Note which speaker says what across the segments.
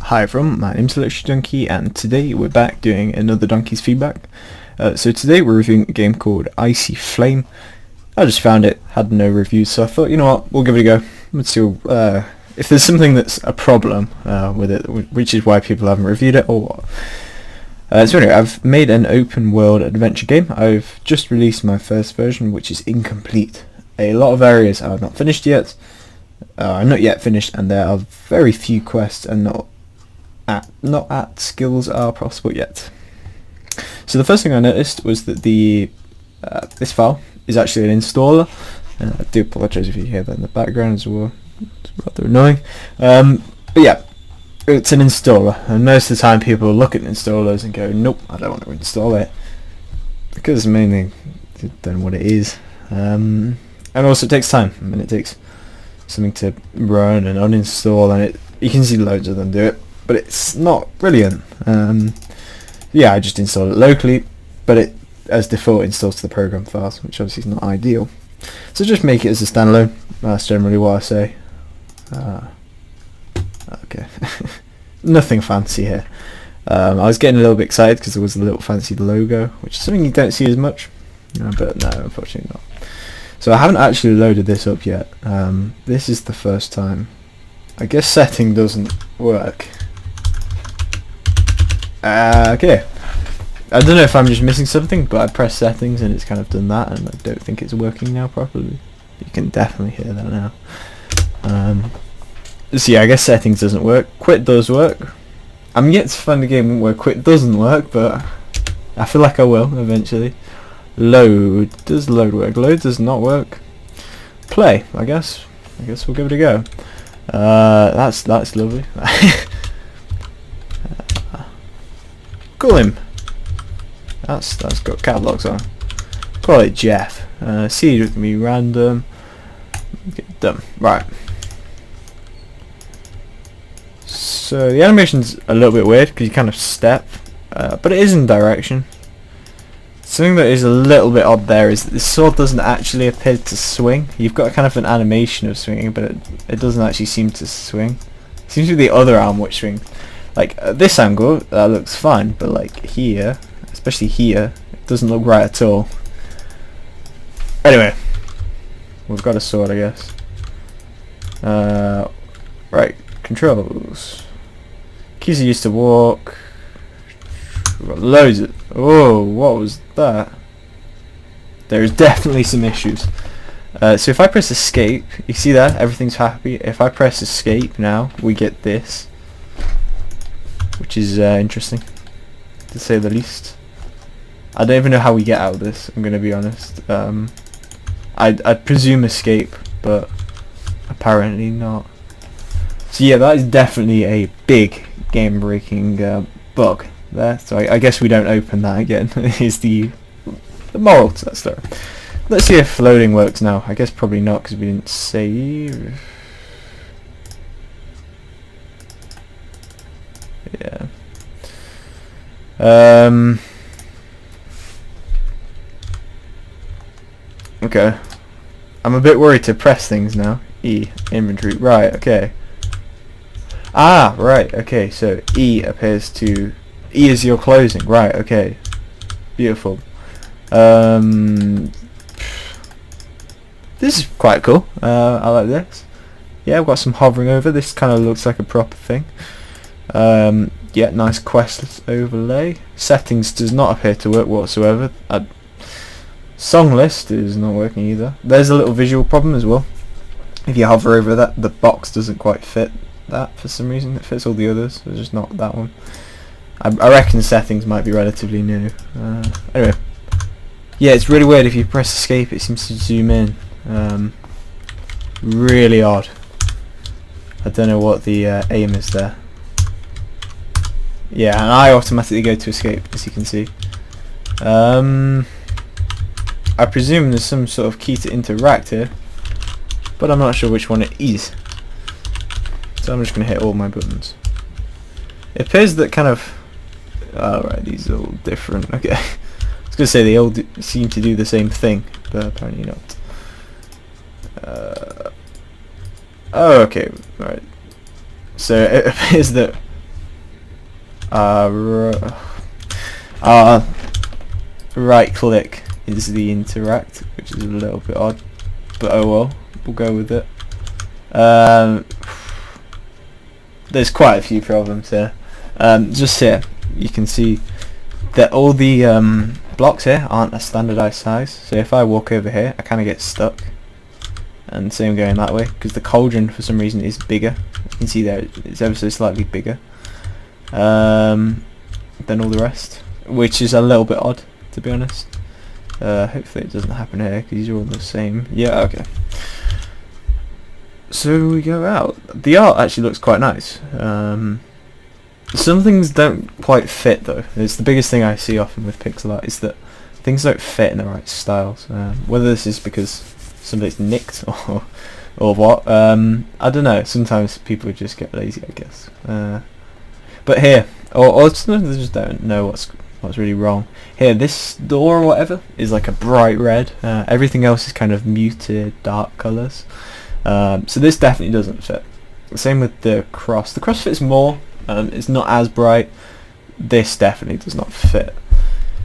Speaker 1: Hi everyone, my name's Electric Donkey and today we're back doing another Donkey's Feedback. So today we're reviewing a game called Icy Flame. I just found it, had no reviews, so I thought, you know what, we'll give it a go. Let's see if there's something that's a problem with it, which is why people haven't reviewed it or what. So anyway, I've made an open world adventure game. I've just released my first version, which is incomplete. A lot of areas are not finished yet. Are not yet finished, and there are very few quests and not at skills are possible yet. So the first thing I noticed was that the this file is actually an installer. I do apologise if you hear that in the background as well. It's rather annoying. But yeah, it's an installer, and most of the time people look at installers and go, nope, I don't want to install it, because mainly they don't know what it is. And also it takes time. I mean, it takes something to run and uninstall, and you can see loads of them do it, but it's not brilliant. Yeah, I just installed it locally, but it as default installs to the program files, which obviously is not ideal. So just make it as a standalone. That's generally what I say. Okay, nothing fancy here. I was getting a little bit excited because there was a little fancy logo, which is something you don't see as much, but no, unfortunately not. So I haven't actually loaded this up yet. This is the first time. I guess setting doesn't work. Okay. I don't know if I'm just missing something, but I pressed settings and it's kind of done that, and I don't think it's working now properly. You can definitely hear that now. So yeah, I guess settings doesn't work. Quit does work. I'm yet to find a game where quit doesn't work, but I feel like I will eventually. Load. Does load work? Load does not work. Play, I guess we'll give it a go. That's lovely. Call him. That's got catalogs on. Call it Jeff. Seed with me random. Get done. Right. So the animation's a little bit weird because you kind of step, but it is in direction. Something that is a little bit odd there is that the sword doesn't actually appear to swing. You've got kind of an animation of swinging, but it doesn't actually seem to swing. It seems to be the other arm which swings. Like at this angle, that looks fine, but like here, especially here, it doesn't look right at all. Anyway, we've got a sword, I guess. Right, controls. Keys are used to walk. We've got loads of... Oh, what was that? There is definitely some issues. So if I press escape, you see that? Everything's happy. If I press escape now, we get this. Which is interesting, to say the least. I don't even know how we get out of this, I'm going to be honest. I'd presume escape, but apparently not. So yeah, that is definitely a big game-breaking bug there. So I guess we don't open that again. Is the moral to that story. Let's see if loading works now. I guess probably not because we didn't save. Yeah. Okay. I'm a bit worried to press things now. E, inventory. Right, okay. Ah, right, okay. So E appears to... E is your closing. Right, okay. Beautiful. This is quite cool. I like this. Yeah, I've got some hovering over. This kind of looks like a proper thing. Yeah, nice quest overlay. Settings does not appear to work whatsoever. Song list is not working either. There's a little visual problem as well. If you hover over that, the box doesn't quite fit that for some reason. It fits all the others, so just not that one. I reckon settings might be relatively new. Anyway, yeah, it's really weird. If you press escape, it seems to zoom in. Really odd. I don't know what the aim is there. Yeah, and I automatically go to escape, as you can see. I presume there's some sort of key to interact here, but I'm not sure which one it is. So I'm just going to hit all my buttons. It appears that kind of... Alright, these are all different. Okay. I was going to say they all seem to do the same thing, but apparently not. Oh, okay. Alright. So it appears that Right click is the interact, which is a little bit odd, but oh well, we'll go with it. There's quite a few problems here. Just here, you can see that all the blocks here aren't a standardized size, so if I walk over here I kind of get stuck, and same going that way, because the cauldron for some reason is bigger. You can see there it's ever so slightly bigger than all the rest, which is a little bit odd, to be honest. Hopefully it doesn't happen here, because these are all the same. Yeah, okay. So we go out. The art actually looks quite nice. Some things don't quite fit though. It's the biggest thing I see often with pixel art, is that things don't fit in the right styles. Whether this is because somebody's nicked or what, I don't know. Sometimes people just get lazy, I guess. But here, or sometimes they just don't know what's really wrong. Here, this door or whatever is like a bright red. Everything else is kind of muted, dark colours. So this definitely doesn't fit. Same with the cross. The cross fits more. It's not as bright. This definitely does not fit.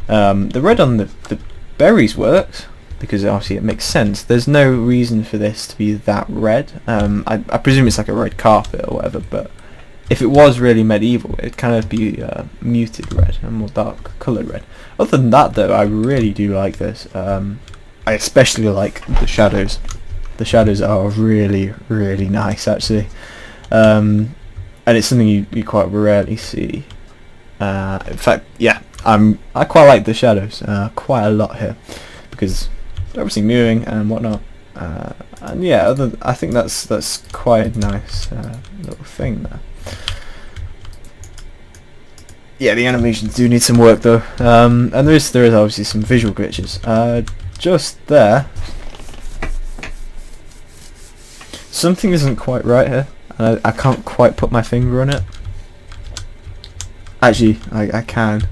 Speaker 1: The red on the berries works, because obviously it makes sense. There's no reason for this to be that red. I presume it's like a red carpet or whatever, but if it was really medieval, it'd kind of be muted red, and more dark coloured red. Other than that though, I really do like this. I especially like the shadows. The shadows are really, really nice actually. And it's something you quite rarely see. In fact, yeah, I quite like the shadows quite a lot here, because they're obviously moving and whatnot. And yeah, I think that's quite a nice little thing there. Yeah, the animations do need some work though, and there is obviously some visual glitches. Just there, something isn't quite right here. I can't quite put my finger on it. Actually, I can.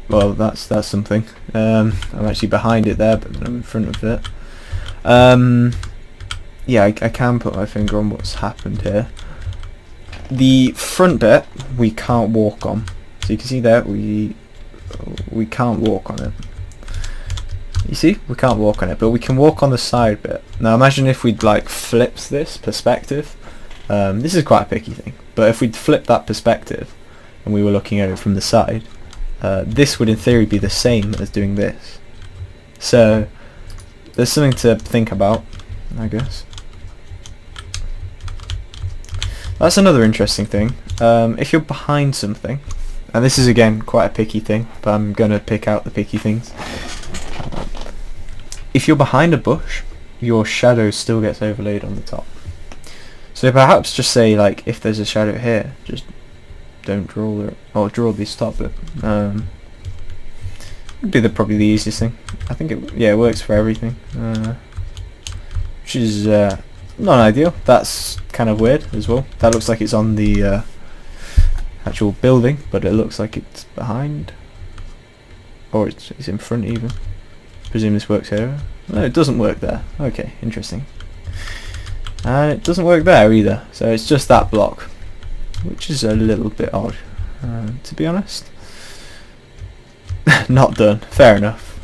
Speaker 1: Well, that's something. I'm actually behind it there, but I'm in front of it. Yeah, I can put my finger on what's happened here. The front bit we can't walk on, so you can see there we can't walk on it. You see, we can't walk on it, but we can walk on the side bit. Now imagine if we'd like flipped this perspective. This is quite a picky thing, but if we'd flipped that perspective and we were looking at it from the side, this would in theory be the same as doing this. So there's something to think about, I guess. That's another interesting thing. If you're behind something, and this is again quite a picky thing, but I'm gonna pick out the picky things. If you're behind a bush, your shadow still gets overlaid on the top. So perhaps just say, like, if there's a shadow here, just don't draw it, or draw this top bit. Would be probably the easiest thing. I think it works for everything, which is not ideal. That's kind of weird as well. That looks like it's on the actual building, but it looks like it's behind, or it's in front even. Presume this works here. No, it doesn't work there. Okay, interesting. And it doesn't work there either. So it's just that block, which is a little bit odd, to be honest. Not done. Fair enough.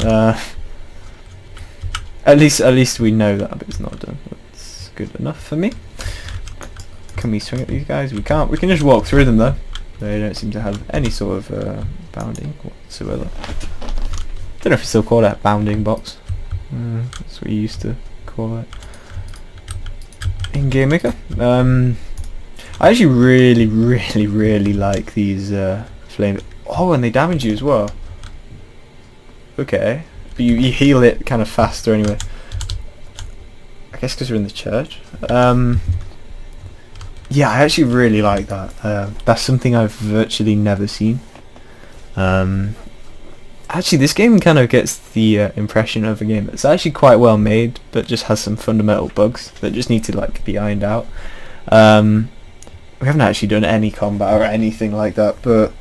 Speaker 1: At least we know that bit's not done. That's good enough for me. Can we swing at these guys? We can't. We can just walk through them though. They don't seem to have any sort of bounding whatsoever. Don't know if you still call that bounding box. That's what you used to call it in Game Maker. I actually really like these flames. Oh, and they damage you as well. Okay, but you heal it kind of faster anyway. I guess because you're in the church. Yeah, I actually really like that. That's something I've virtually never seen. Actually, this game kind of gets the impression of a game that's actually quite well made, but just has some fundamental bugs that just need to like be ironed out. We haven't actually done any combat or anything like that, but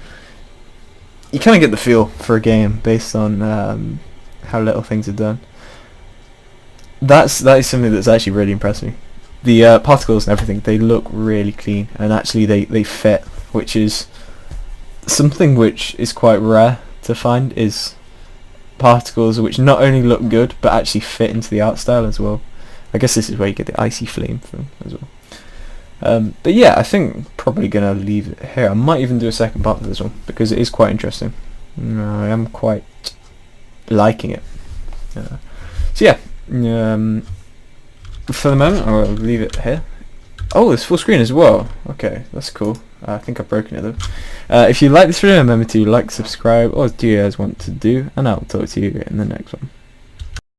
Speaker 1: you kind of get the feel for a game based on how little things are done. That is something that's actually really impressed me. the particles and everything, they look really clean, and actually they fit, which is something which is quite rare to find, is particles which not only look good but actually fit into the art style as well. I guess this is where you get the Icy Flame from as well. But yeah, I think probably gonna leave it here. I might even do a second part of this one because it is quite interesting. I am quite liking it. So yeah, for the moment I'll leave it here. Oh, it's full screen as well. Okay, that's cool. I think I've broken it though. If you like this video, remember to like, subscribe, or do you guys want to do, and I'll talk to you in the next one.